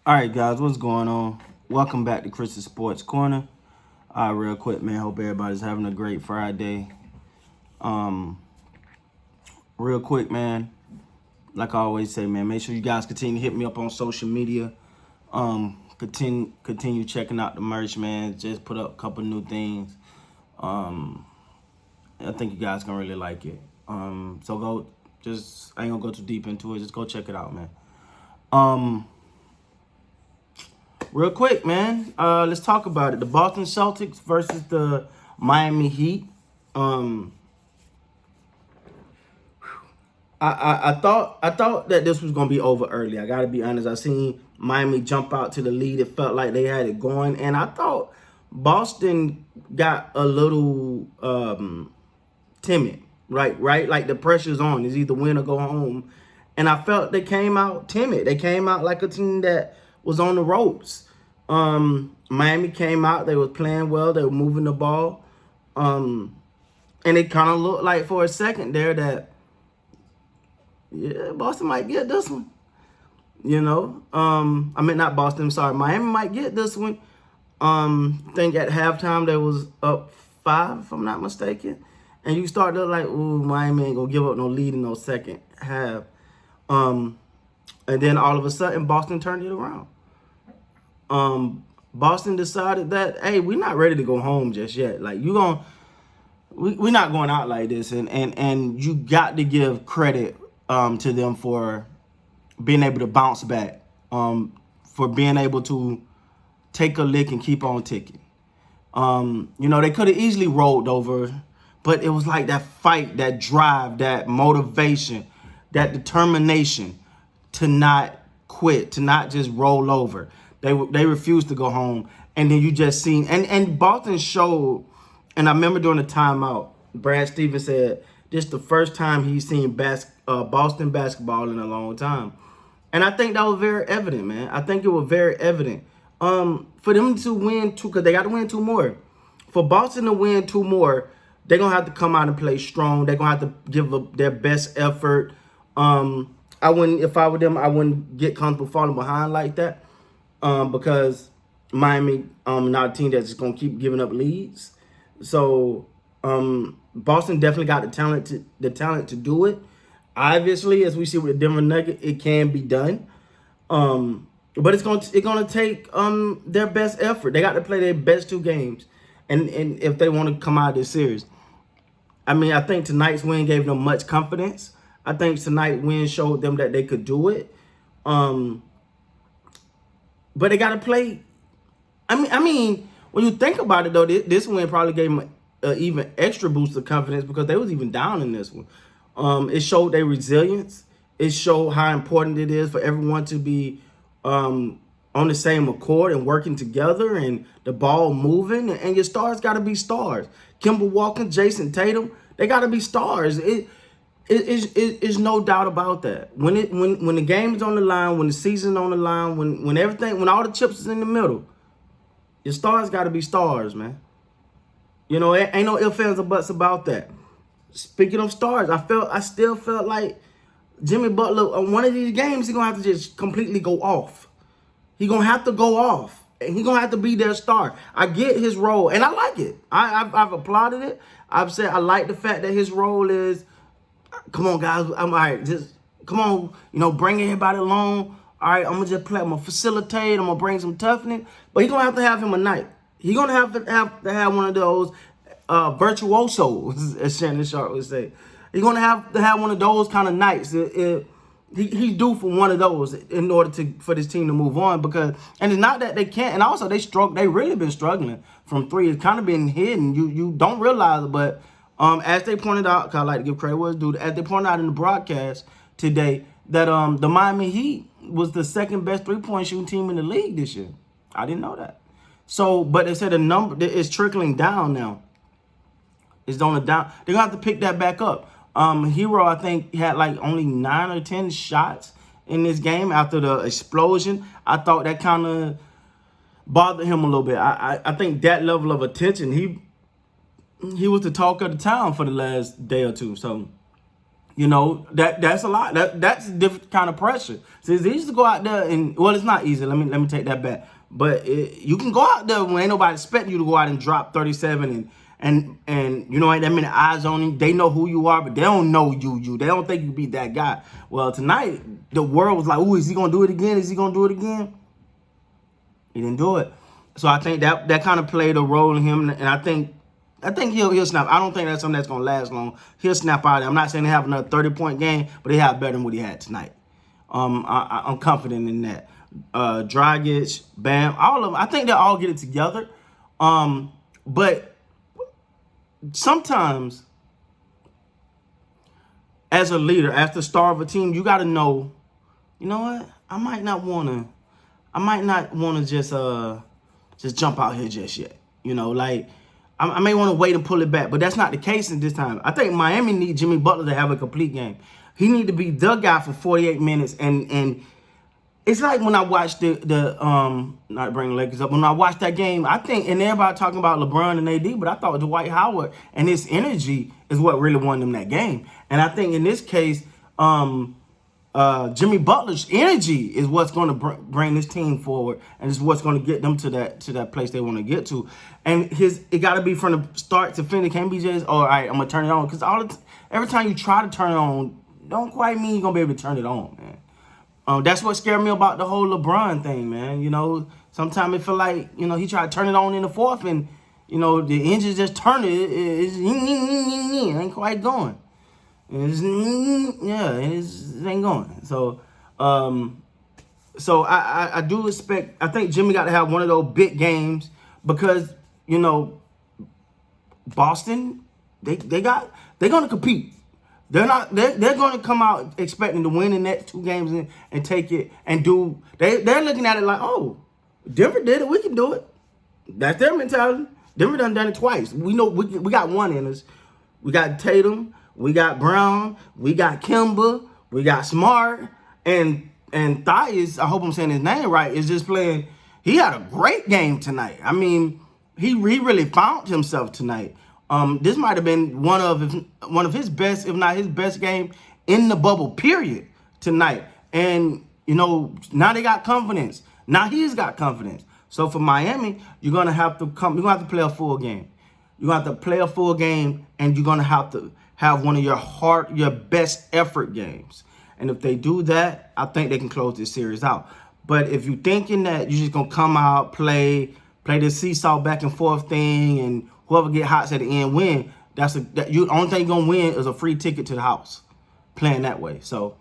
All right, guys, what's going on? Welcome back to Chris's Sports Corner. Real quick, man. Hope everybody's having a great Friday. Um, Real quick, man. Like I always say, man, make sure you guys continue to hit me up on social media. Continue checking out the merch, man. Just put up a couple new things. I think you guys gonna really like it. So go. I ain't gonna go too deep into it. Just go check it out, man. Um, Real quick, man. Let's talk about it. The Boston Celtics versus the Miami Heat. Um, I thought that this was gonna be over early. I gotta be honest. I seen Miami jump out to the lead. It felt like they had it going, and I thought Boston got a little timid. Right. Like the pressure's on. It's either win or go home, and I felt they came out timid. They came out like a team that was on the ropes. Miami came out. They was playing well. They were moving the ball, and it kind of looked like for a second there that. Yeah, Boston might get this one. I mean not Boston. I'm sorry, Miami might get this one. I think at halftime they was up 5, if I'm not mistaken, and you start to look like, ooh, Miami ain't gonna give up no lead in no second half. And then all of a sudden, Boston turned it around. Boston decided that, hey, we're not ready to go home just yet. Like we're not going out like this, and you got to give credit to them for being able to bounce back, for being able to take a lick and keep on ticking. They could have easily rolled over, but it was like that fight, that drive, that motivation, that determination to not quit, to not just roll over. They refused to go home, and then you just seen and Boston showed. And I remember during the timeout, Brad Stevens said this is the first time he's seen Boston basketball in a long time. And I think that was very evident, man. I think it was very evident. For them to win two, because they got to win 2 more. For Boston to win 2 more, they're going to have to come out and play strong. They're going to have to give their best effort. If I were them, I wouldn't get comfortable falling behind like that. Because Miami, not a team that's just going to keep giving up leads. So Boston definitely got the talent to do it. Obviously, as we see with the Denver Nuggets, it can be done. But it's gonna take their best effort. They got to play their best 2 games, and if they want to come out of this series, I mean, I think tonight's win gave them much confidence. I think tonight's win showed them that they could do it. But they got to play. I mean, when you think about it, though, this win probably gave them an even extra boost of confidence because they was even down in this one. It showed their resilience. It showed how important it is for everyone to be on the same accord and working together and the ball moving. And your stars got to be stars. Kemba Walker, Jason Tatum, they got to be stars. It's no doubt about that. When the game is on the line, when the season's on the line, when all the chips is in the middle, your stars got to be stars, man. Ain't no ifs, ands, or buts about that. Speaking of stars, I still felt like Jimmy Butler on one of these games, he's gonna have to just completely go off. He's gonna have to go off, and he's gonna have to be their star. I get his role, and I like it. I've applauded it. I've said I like the fact that his role is, come on, guys, I'm all right. Just come on, bring everybody along. All right, I'm gonna just play. I'm gonna facilitate. I'm gonna bring some toughness, but he's gonna have to have him a night. He's gonna have to have one of those virtuosos, as Shannon Sharp would say. He's gonna have to have one of those kind of nights. He's due for one of those in order for this team to move on. And it's not that they can't. And also they really been struggling from 3. It's kind of been hidden. You don't realize it, but as they pointed out, 'cause I like to give credit where it's due. As they pointed out in the broadcast today, that the Miami Heat was the second best 3-point shooting team in the league this year. I didn't know that. So, but they said the number is trickling down now. It's on the down. They're gonna have to pick that back up. Hero, I think, had like only 9 or 10 shots in this game after the explosion. I thought that kind of bothered him a little bit. I think that level of attention, he was the talk of the town for the last day or two. So You know, that's a lot. That's a different kind of pressure. So it's easy to go out there and, well, it's not easy. Let me take that back. But you can go out there when ain't nobody expecting you to go out and drop 37 and you know, ain't that many eyes on you. They know who you are, but they don't know you. They don't think you be that guy. Well, tonight the world was like, "Ooh, is he gonna do it again? Is he gonna do it again?" He didn't do it. So I think that kind of played a role in him, and I think he'll snap. I don't think that's something that's gonna last long. He'll snap out of it. I'm not saying they have another 30-point game, but they have better than what he had tonight. I'm confident in that. Dragic, Bam, all of them. I think they'll all get it together. But sometimes, as a leader, as the star of a team, you got to know, you know what? I might not want to just jump out here just yet. You know, like I may want to wait and pull it back, but that's not the case at this time. I think Miami needs Jimmy Butler to have a complete game. He need to be the guy for 48 minutes, and it's like when I watched not bring the Lakers up, when I watched that game, I think, and everybody talking about LeBron and AD, but I thought Dwight Howard and his energy is what really won them that game. And I think in this case, Jimmy Butler's energy is what's going to bring this team forward, and is what's going to get them to that place they want to get to. And it got to be from the start to finish. It can't be just, all right, I'm gonna turn it on, because every time you try to turn it on, don't quite mean you're gonna be able to turn it on, man. That's what scared me about the whole LeBron thing, man. You know, sometimes it feel like, you know, he tried to turn it on in the fourth, and you know the engine just turned it. It ain't quite going. It ain't going. So, I do expect. I think Jimmy got to have one of those big games, because you know, Boston, they're gonna compete. They're going to come out expecting to win the next 2 games and take it and do. They're looking at it like, oh, Denver did it, we can do it. That's their mentality. Denver done it twice. We know we got one in us. We got Tatum. We got Brown, we got Kemba, we got Smart, and Thias, I hope I'm saying his name right, is just playing. He had a great game tonight. I mean, he really found himself tonight. This might have been one of his best, if not his best game in the bubble, period, tonight. And, you know, now they got confidence. Now he's got confidence. So for Miami, you're going to have to play a full game. You're going to have to play a full game, and you're going to have one of your best effort games. And if they do that, I think they can close this series out. But if you're thinking that you're just going to come out, play this seesaw back and forth thing, and whoever get hot at the end win, the only thing you're going to win is a free ticket to the house, playing that way. So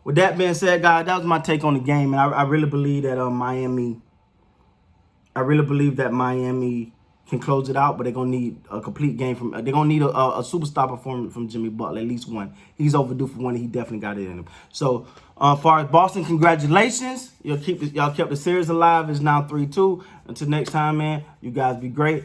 with that being said, guys, that was my take on the game. And I really believe that Miami can close it out, but they're gonna need a complete game they're gonna need a superstar performance from Jimmy Butler, at least one. He's overdue for one, and he definitely got it in him. So as far as Boston, congratulations. Y'all kept the series alive. It's now 3-2. Until next time, man, you guys be great.